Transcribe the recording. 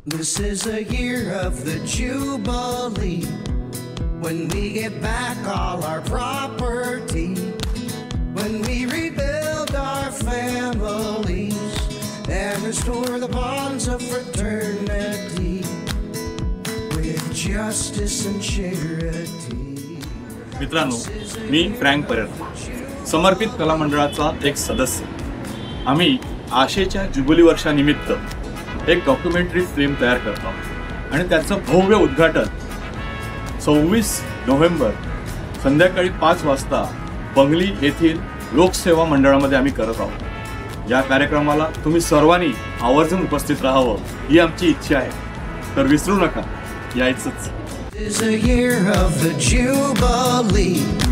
This is a year of the Jubilee, when we get back all our property, when we rebuild our families and restore the bonds of fraternity with justice and charity. मित्रांनो, मी frank Perera, समर्पित कला मंडळाचा एक सदस्य. आम्ही आशेच्या jubilee वर्षानिमित्त एक documentary film तयार करतो आणि त्याचं भव्य उद्घाटन 26 नोव्हेंबर संध्याकाळी 5 वाजता बंगली येथील लोकसेवा मंडळामध्ये आम्ही करत आहोत. या कार्यक्रमाला तुम्ही सर्वांनी आवर्जून उपस्थित राहावं ही आमची इच्छा आहे. तर विसरू नका, यायचंच. This is a year of the Jubilee.